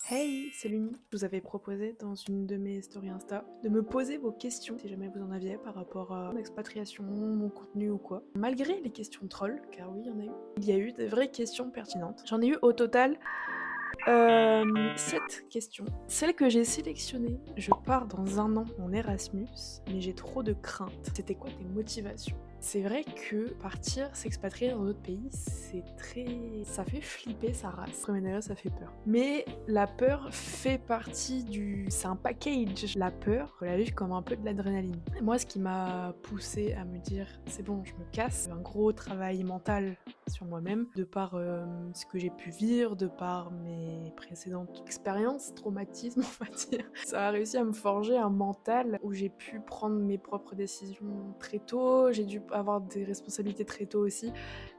Hey, c'est Lumi. Je vous avais proposé dans une de mes stories Insta de me poser vos questions si jamais vous en aviez par rapport à mon expatriation, mon contenu ou quoi. Malgré les questions trolls, car oui, il y en a eu, il y a eu des vraies questions pertinentes. J'en ai eu au total 7 questions. Celle que j'ai sélectionnée, je pars dans un an en Erasmus, mais j'ai trop de craintes. C'était quoi tes motivations? C'est vrai que partir, s'expatrier dans d'autres pays, c'est très... ça fait flipper sa race. Premier degré, ça fait peur. Mais la peur fait partie du... c'est un package. La peur, faut la vivre comme un peu de l'adrénaline. Moi, ce qui m'a poussée à me dire, c'est bon, je me casse, un gros travail mental sur moi-même, de par ce que j'ai pu vivre, de par mes précédentes expériences, traumatismes, on va dire. Ça a réussi à me forger un mental où j'ai pu prendre mes propres décisions très tôt, j'ai dû avoir des responsabilités très tôt aussi,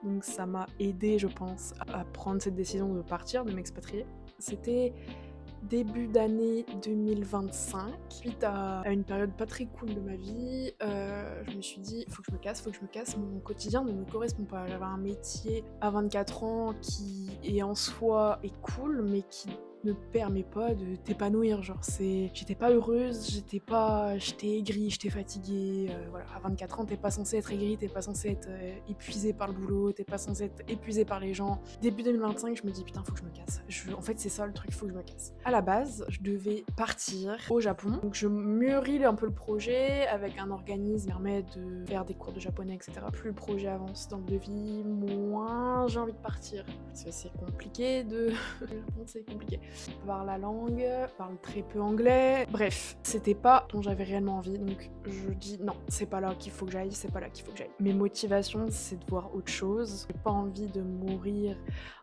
donc ça m'a aidé, je pense, à prendre cette décision de partir, de m'expatrier. C'était début d'année 2025, suite à une période pas très cool de ma vie, je me suis dit faut que je me casse, mon quotidien ne me correspond pas. J'avais un métier à 24 ans qui est en soi est cool, mais qui ne permet pas de t'épanouir, genre j'étais pas heureuse, j'étais aigrie, j'étais fatiguée, voilà, à 24 ans t'es pas censé être aigrie, t'es pas censé être épuisée par le boulot, t'es pas censé être épuisée par les gens. Début 2025, je me dis putain faut que je me casse. En fait c'est ça le truc, faut que je me casse. À la base, je devais partir au Japon, donc je mûris un peu le projet avec un organisme qui permet de faire des cours de japonais, etc. Plus le projet avance dans le devis, moins j'ai envie de partir. Parce que c'est compliqué de... le Japon c'est compliqué. Je parle la langue, je parle très peu anglais, bref, c'était pas dont j'avais réellement envie, donc je dis non, c'est pas là qu'il faut que j'aille, c'est pas là qu'il faut que j'aille. Mes motivations, c'est de voir autre chose. J'ai pas envie de mourir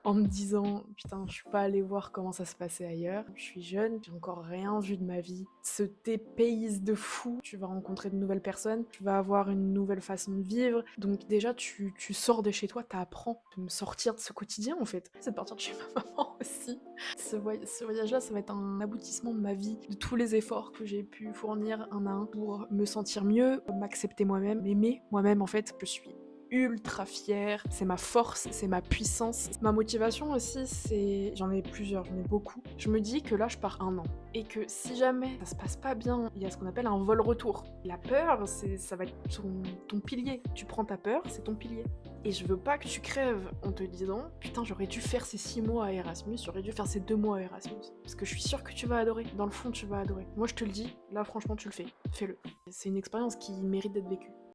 en me disant putain, je suis pas allée voir comment ça se passait ailleurs. Je suis jeune, j'ai encore rien vu de ma vie. Ce dépayse de fou, tu vas rencontrer de nouvelles personnes, tu vas avoir une nouvelle façon de vivre. Donc déjà, tu sors de chez toi, t'apprends de me sortir de ce quotidien en fait. C'est de partir de chez ma maman aussi. Ce voyage-là, ça va être un aboutissement de ma vie, de tous les efforts que j'ai pu fournir un à un pour me sentir mieux, m'accepter moi-même, m'aimer moi-même en fait. Je suis ultra fière, c'est ma force, c'est ma puissance. Ma motivation aussi, j'en ai plusieurs, j'en ai beaucoup. Je me dis que là, je pars un an et que si jamais ça se passe pas bien, il y a ce qu'on appelle un vol retour. La peur, ça va être ton pilier. Tu prends ta peur, c'est ton pilier. Et je veux pas que tu crèves en te disant putain, j'aurais dû faire ces 6 mois à Erasmus, j'aurais dû faire ces 2 mois à Erasmus. Parce que je suis sûre que tu vas adorer. Dans le fond, tu vas adorer. Moi, je te le dis, là, franchement, tu le fais. Fais-le. C'est une expérience qui mérite d'être vécue.